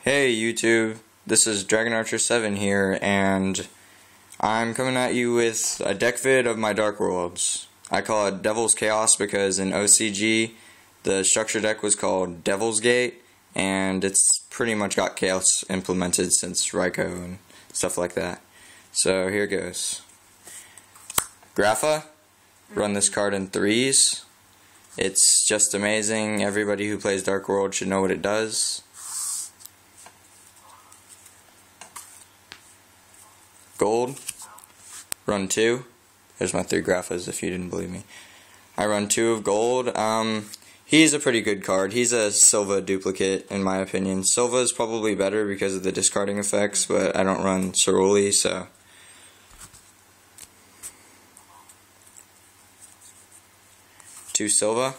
Hey YouTube, this is Dragon Archer 7 here, and I'm coming at you with a deck vid of my Dark Worlds. I call it Devil's Chaos because in OCG the structure deck was called Devil's Gate, and it's pretty much got Chaos implemented since Ryko and stuff like that. So here goes. Grapha, run this card in 3s. It's just amazing. Everybody who plays Dark World should know what it does. Gold, run 2. There's my 3 graphas if you didn't believe me. I run 2 of gold. He's a pretty good card. He's a sillva duplicate in my opinion. Sillva is probably better because of the discarding effects, but I don't run cerulli, so. Two sillva.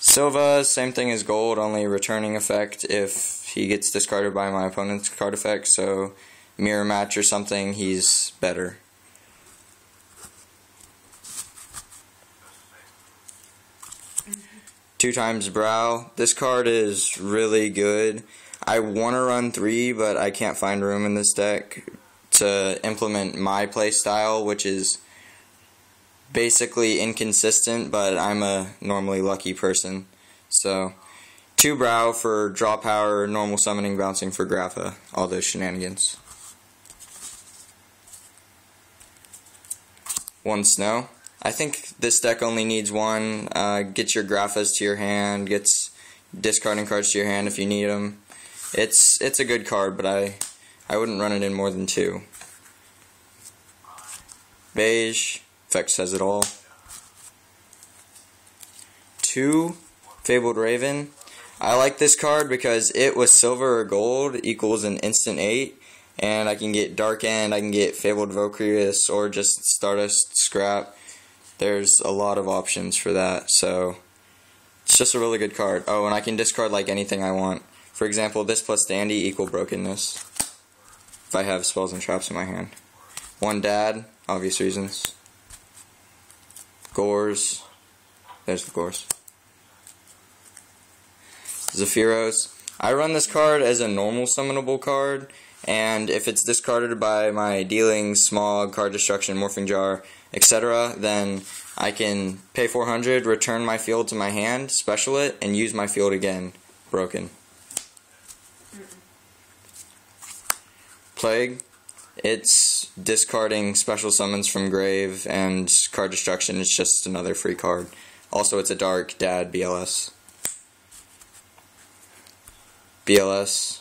Sillva, same thing as gold, only returning effect if he gets discarded by my opponent's card effect, so mirror match or something, he's better. Two times broww. This card is really good. I want to run 3, but I can't find room in this deck to implement my playstyle, which is basically inconsistent, but I'm a normally lucky person. So, 2 broww for draw power, normal summoning, bouncing for grapha, all those shenanigans. 1 snow. I think this deck only needs 1. Get your graphas to your hand, gets discarding cards to your hand if you need them. It's a good card, but I wouldn't run it in more than 2. Beige. Effect says it all. 2 Fabled Raven. I like this card because it with silver or gold equals an instant 8, and I can get Dark End, I can get Fabled Valkyrius, or just Stardust Scrap. There's a lot of options for that, so it's just a really good card. Oh, and I can discard like anything I want. For example, this plus Dandy equal Brokenness if I have spells and traps in my hand. 1 Dad, obvious reasons. Gorz. There's the gorz. Zephyros. I run this card as a normal summonable card, and if it's discarded by my dealing, smog, card destruction, morphing jar, etc., then I can pay 400, return my field to my hand, special it, and use my field again. Broken. Plague. It's discarding special summons from grave, and card destruction is just another free card. Also, it's a dark dad BLS. BLS.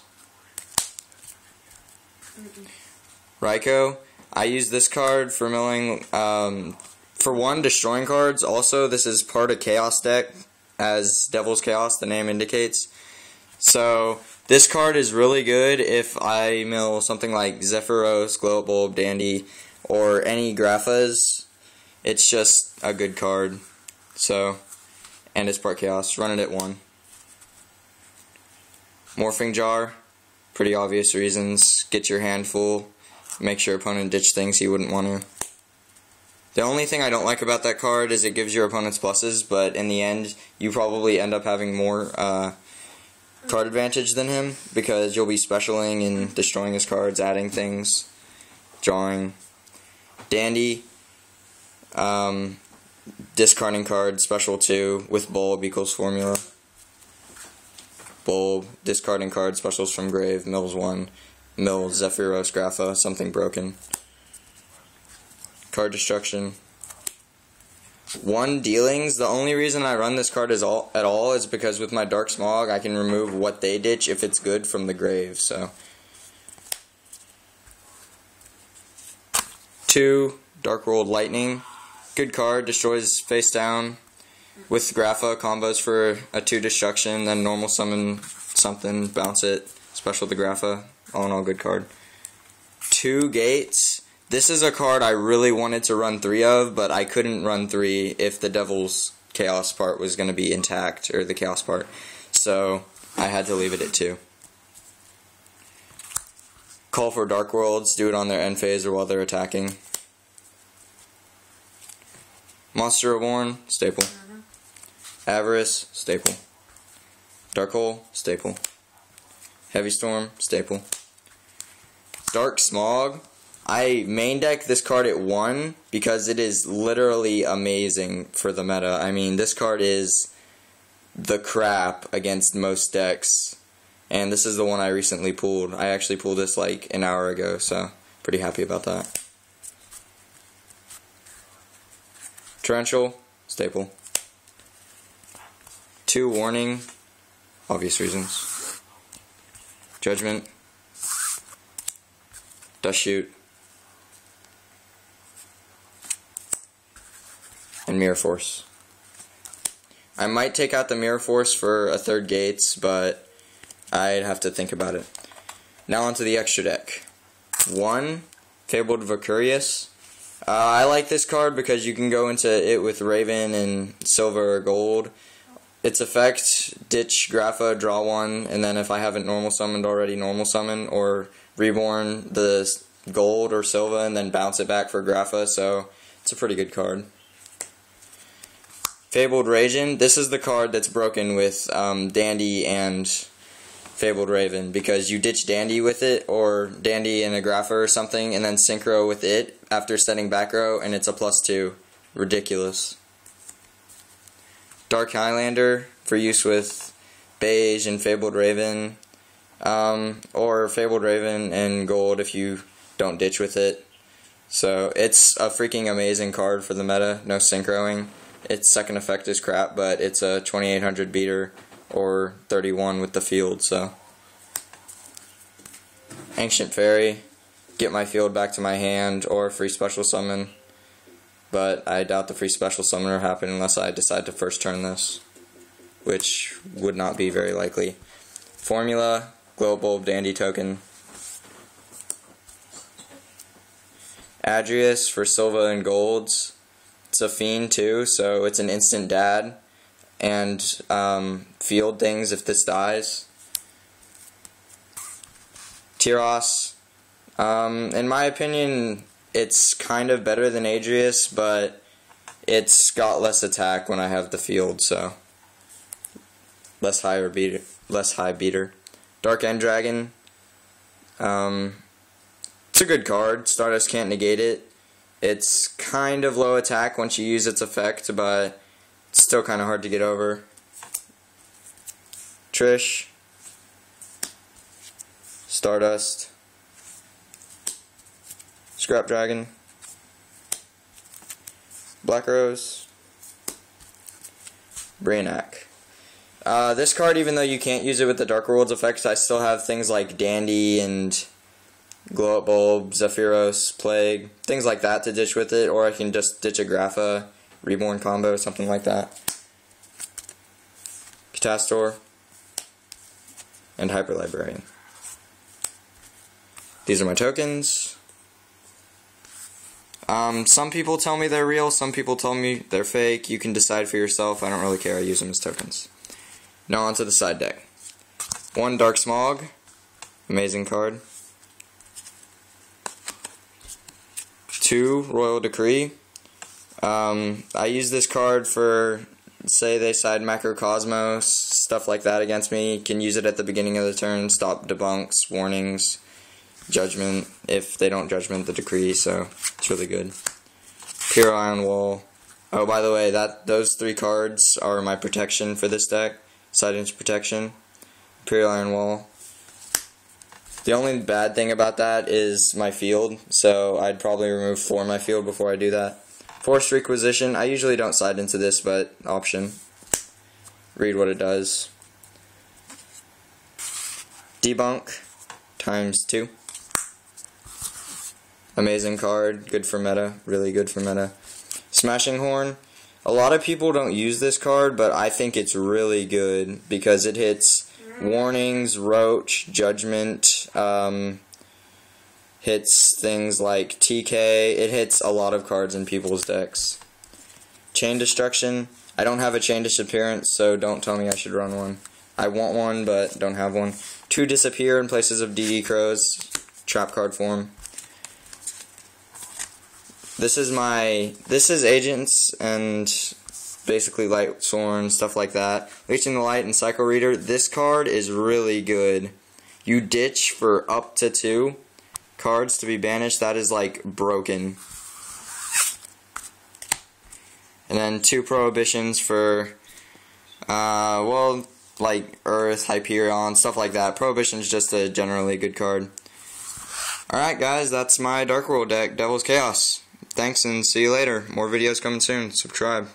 Ryko. I use this card for milling, for 1, destroying cards. Also, this is part of Chaos deck, as Devil's Chaos, the name indicates. So, this card is really good if I mill something like Zephyros, Glow Up Bulb, Dandy, or any graphas. It's just a good card. So, and it's part Chaos. Run it at 1. Morphing jar, pretty obvious reasons. Get your hand full. Make sure opponent ditch things he wouldn't want to. The only thing I don't like about that card is it gives your opponents pluses, but in the end, you probably end up having more card advantage than him, because you'll be specialing and destroying his cards, adding things, drawing. Dandy, discarding cards, special 2, with bulb equals formula. Bulb, discarding cards, specials from grave, mills 1, mills Zephyros, grapha, something broken. Card destruction. 1 dealings. The only reason I run this card at all is because with my Dark Smog I can remove what they ditch if it's good from the grave. So 2 Dark World Lightning. Good card, destroys face down. With grapha, combos for a 2 destruction, then normal summon something, bounce it, special the grapha. All in all, good card. 2 gates. This is a card I really wanted to run 3 of, but I couldn't run 3 if the Devil's Chaos part was going to be intact, or the Chaos part. So, I had to leave it at 2. Call for Dark Worlds, do it on their end phase or while they're attacking. Monster Reborn, staple. Avarice, staple. Dark Hole, staple. Heavy Storm, staple. Dark Smog. I main deck this card at 1 because it is literally amazing for the meta. I mean, this card is the crap against most decks. And this is the one I recently pulled. I actually pulled this like an hour ago, so pretty happy about that. Torrential, staple. 2 warning, obvious reasons. Judgment. Dustshoot. And Mirror Force. I might take out the Mirror Force for a 3rd Gates, but I'd have to think about it. Now onto the extra deck. 1, Fabled Vicarious. I like this card because you can go into it with Raven and silver or gold. Its effect, ditch grapha, draw 1, and then if I haven't normal summoned already, normal summon, or reborn the gold or sillva and then bounce it back for grapha, so it's a pretty good card. Fabled Raven, this is the card that's broken with Dandy and Fabled Raven, because you ditch Dandy with it, or Dandy and a grapha or something, and then synchro with it after setting back row, and it's a +2. Ridiculous. Dark Highlander, for use with Beige and Fabled Raven, or Fabled Raven and Gold if you don't ditch with it. So it's a freaking amazing card for the meta, no synchroing. Its second effect is crap, but it's a 2800 beater or 31 with the field, so. Ancient Fairy, get my field back to my hand, or free special summon. But I doubt the free special summon will happen unless I decide to first turn this, which would not be very likely. Formula, Glow Bulb Dandy token. Avarice for Sillva and Golds. It's a fiend too, so it's an instant dad. And field things if this dies. Zephyros. In my opinion, it's kind of better than Avarice, but it's got less attack when I have the field, so less high beater. Dark End Dragon. It's a good card. Stardust can't negate it. It's kind of low attack once you use its effect, but it's still kind of hard to get over. Trish. Stardust. Scrap Dragon. Black Rose. Brainiac. This card, even though you can't use it with the Dark Worlds effects, I still have things like Dandy and Glow Up Bulb, Zephyros, Plague, things like that to ditch with it, or I can just ditch a grapha, reborn combo, something like that. Catastor, and Hyper Librarian. These are my tokens. Some people tell me they're real, some people tell me they're fake. You can decide for yourself. I don't really care. I use them as tokens. Now onto the side deck. 1 Dark Smog, amazing card. 2 Royal Decree. I use this card for, say they side Macrocosmos, stuff like that against me. Can use it at the beginning of the turn, stop debunks, warnings, judgment, if they don't judgment the decree, so it's really good. Pure Iron Wall. Oh, by the way, those 3 cards are my protection for this deck. Side inch protection. Pure Iron Wall. The only bad thing about that is my field, so I'd probably remove 4 of my field before I do that. Forced Requisition. I usually don't side into this, but option. Read what it does. Debunk ×2. Amazing card, good for meta, really good for meta. Smashing Horn. A lot of people don't use this card, but I think it's really good because it hits warnings, roach, judgment, hits things like TK. It hits a lot of cards in people's decks. Chain Destruction. I don't have a Chain Disappearance, so don't tell me I should run one. I want one, but don't have one. 2 Disappear in places of DD Crows. Trap card form. This is Agents and basically Light Sworn, stuff like that. Reaching the Light and Cycle Reader. This card is really good You ditch for up to 2 cards to be banished. That is like broken. And then 2 prohibitions for, well, like Earth, Hyperion, stuff like that. Prohibition is just a generally good card. Alright guys, that's my Dark World deck, Devil's Chaos. Thanks and see you later. More videos coming soon. Subscribe.